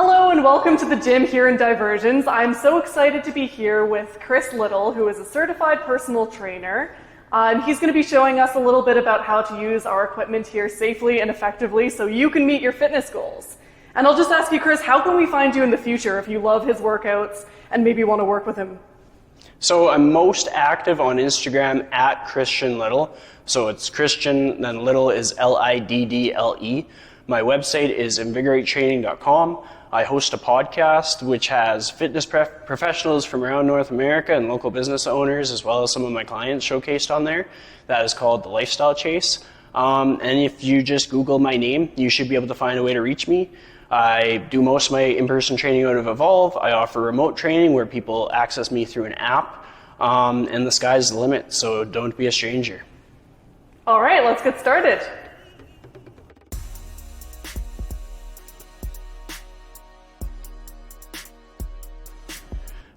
Hello and welcome to the gym here in Diversions. I'm so excited to be here with Chris Little, who is a certified personal trainer. And he's going to be showing us a little bit about how to use our equipment here safely and effectively so you can meet your fitness goals. And I'll just ask you, Chris, how can we find you in the future if you love his workouts and maybe want to work with him? So I'm most active on Instagram at Christian Little. So it's Christian, then Little is Liddle. My website is invigoratetraining.com. I host a podcast which has fitness professionals from around North America and local business owners, as well as some of my clients showcased on there. That is called The Lifestyle Chase. And if you just Google my name, you should be able to find a way to reach me. I do most of my in-person training out of Evolve. I offer remote training where people access me through an app. And the sky's the limit, so don't be a stranger. All right, let's get started.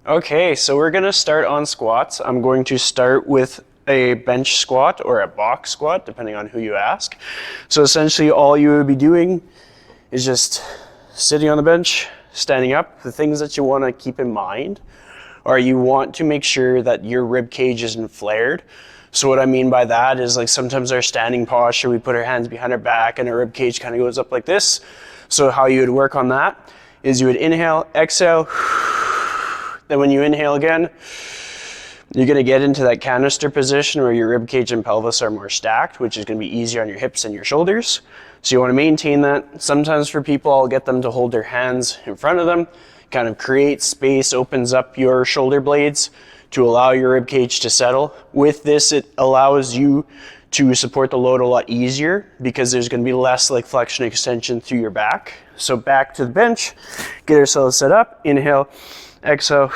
Okay, so we're gonna start on squats. I'm going to start with a bench squat or a box squat, depending on who you ask. So essentially all you would be doing is just sitting on the bench, standing up. The things that you wanna keep in mind are you want to make sure that your rib cage isn't flared. So what I mean by that is, like, sometimes our standing posture, we put our hands behind our back and our rib cage kind of goes up like this. So how you would work on that is you would inhale, exhale, then when you inhale again, you're gonna get into that canister position where your rib cage and pelvis are more stacked, which is gonna be easier on your hips and your shoulders. So you wanna maintain that. Sometimes for people, I'll get them to hold their hands in front of them, kind of create space, opens up your shoulder blades to allow your rib cage to settle. With this, it allows you to support the load a lot easier because there's gonna be less like flexion extension through your back. So back to the bench, get ourselves set up, inhale, exhale,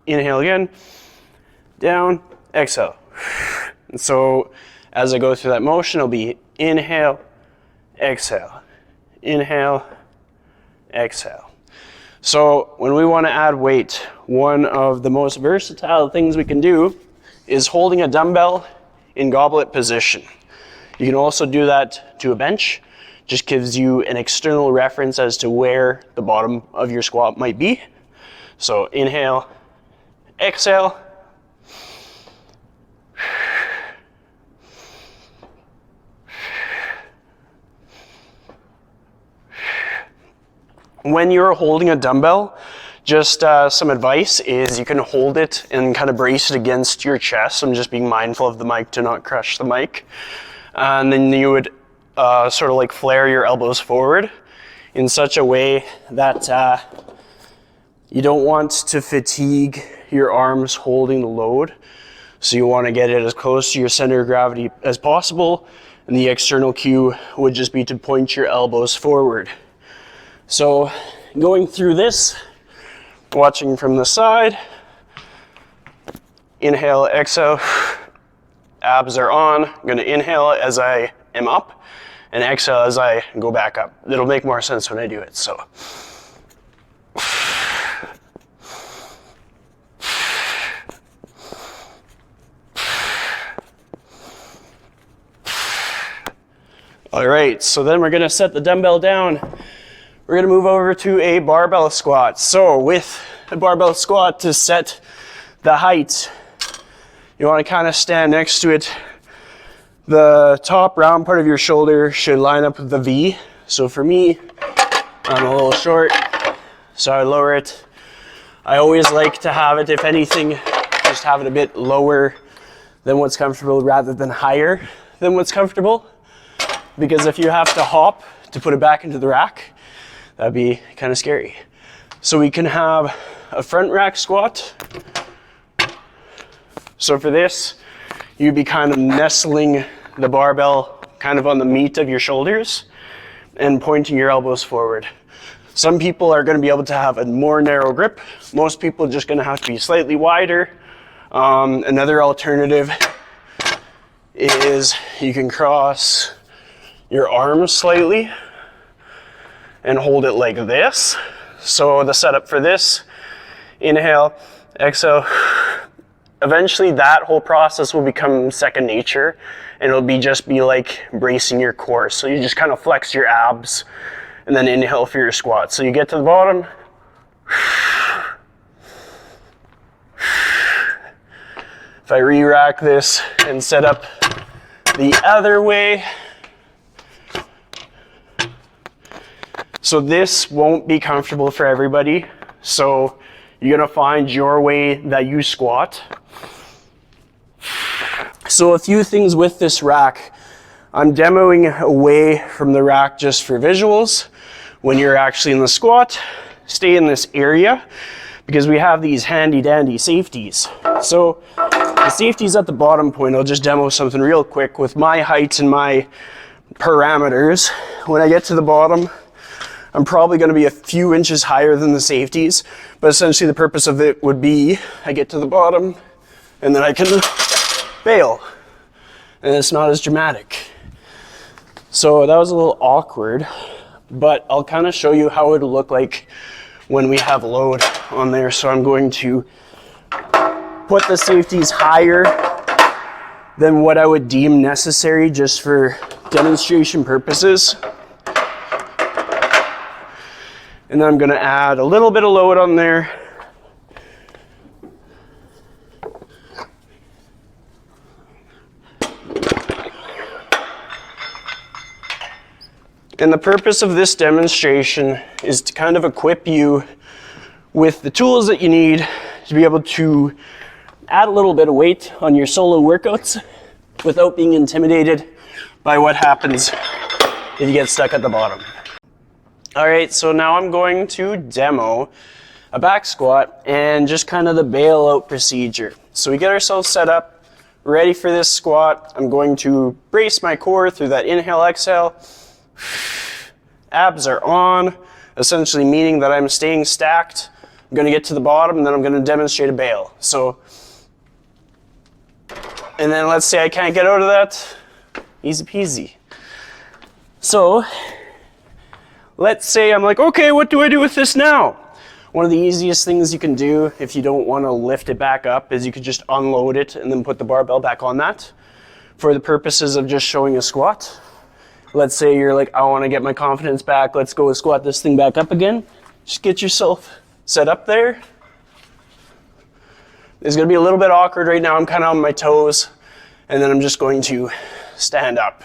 inhale again, down, exhale. And so as I go through that motion, it'll be inhale, exhale, inhale, exhale. So when we want to add weight, one of the most versatile things we can do is holding a dumbbell in goblet position. You can also do that to a bench. Just gives you an external reference as to where the bottom of your squat might be. So inhale, exhale. When you're holding a dumbbell, just some advice is you can hold it and kind of brace it against your chest. I'm just being mindful of the mic to not crush the mic. And then you would sort of like flare your elbows forward in such a way that you don't want to fatigue your arms holding the load. So you want to get it as close to your center of gravity as possible. And the external cue would just be to point your elbows forward. So going through this, watching from the side, inhale, exhale, abs are on. I'm going to inhale as I am up and exhale as I go back up. It'll make more sense when I do it. So. All right, so then we're gonna set the dumbbell down. We're gonna move over to a barbell squat. So with a barbell squat, to set the height, you wanna kind of stand next to it. The top round part of your shoulder should line up with the V. So for me, I'm a little short, so I lower it. I always like to have it, if anything, just have it a bit lower than what's comfortable rather than higher than what's comfortable. Because if you have to hop to put it back into the rack, that'd be kind of scary. So we can have a front rack squat. So for this, you'd be kind of nestling the barbell kind of on the meat of your shoulders and pointing your elbows forward. Some people are going to be able to have a more narrow grip. Most people are just going to have to be slightly wider. Another alternative is you can cross your arms slightly and hold it like this. So the setup for this, inhale, exhale. Eventually that whole process will become second nature and it'll just be like bracing your core. So you just kind of flex your abs and then inhale for your squat. So you get to the bottom. If I re-rack this and set up the other way, so this won't be comfortable for everybody. So you're gonna find your way that you squat. So a few things with this rack. I'm demoing away from the rack just for visuals. When you're actually in the squat, stay in this area because we have these handy dandy safeties. So the safeties at the bottom point, I'll just demo something real quick with my height and my parameters. When I get to the bottom, I'm probably gonna be a few inches higher than the safeties, but essentially the purpose of it would be I get to the bottom and then I can bail, and it's not as dramatic. So that was a little awkward, but I'll kind of show you how it would look like when we have load on there. So I'm going to put the safeties higher than what I would deem necessary just for demonstration purposes. And then I'm gonna add a little bit of load on there. And the purpose of this demonstration is to kind of equip you with the tools that you need to be able to add a little bit of weight on your solo workouts without being intimidated by what happens if you get stuck at the bottom. All right, so now I'm going to demo a back squat and just kind of the bailout procedure. So we get ourselves set up, ready for this squat. I'm going to brace my core through that inhale, exhale. Abs are on, essentially meaning that I'm staying stacked. I'm gonna get to the bottom and then I'm gonna demonstrate a bail. So, and then let's say I can't get out of that, easy peasy. So, let's say I'm like, okay, what do I do with this now? One of the easiest things you can do if you don't wanna lift it back up is you could just unload it and then put the barbell back on that for the purposes of just showing a squat. Let's say you're like, I want to get my confidence back. Let's go squat this thing back up again. Just get yourself set up there. It's going to be a little bit awkward right now. I'm kind of on my toes. And then I'm just going to stand up.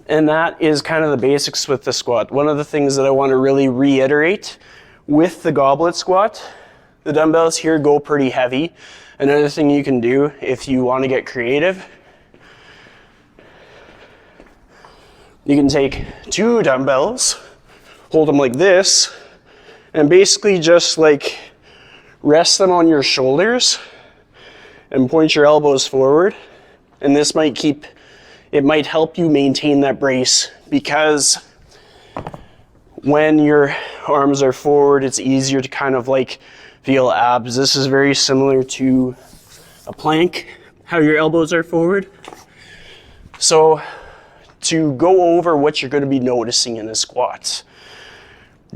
And that is kind of the basics with the squat. One of the things that I want to really reiterate with the goblet squat, the dumbbells here go pretty heavy. Another thing you can do if you want to get creative, you can take 2 dumbbells, hold them like this, and basically just like rest them on your shoulders and point your elbows forward. And this might help you maintain that brace, because when your arms are forward, it's easier to kind of like feel abs. This is very similar to a plank, how your elbows are forward. So to go over what you're going to be noticing in the squats,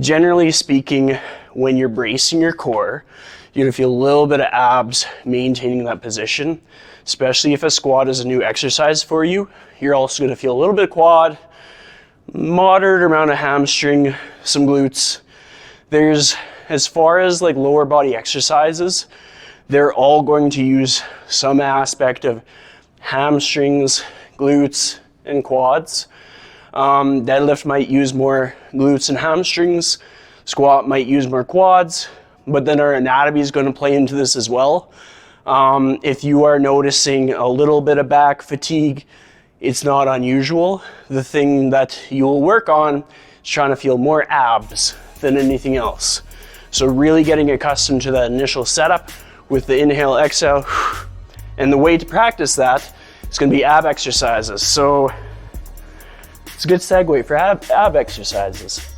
generally speaking, when you're bracing your core, you're going to feel a little bit of abs maintaining that position, especially if a squat is a new exercise for you. You're also going to feel a little bit of quad, moderate amount of hamstring, some glutes. As far as like lower body exercises, they're all going to use some aspect of hamstrings, glutes, and quads. Deadlift might use more glutes and hamstrings. Squat might use more quads, but then our anatomy is going to play into this as well. If you are noticing a little bit of back fatigue, it's not unusual. The thing that you'll work on is trying to feel more abs than anything else. So really getting accustomed to that initial setup with the inhale, exhale. And the way to practice that is going to be ab exercises. So it's a good segue for ab exercises.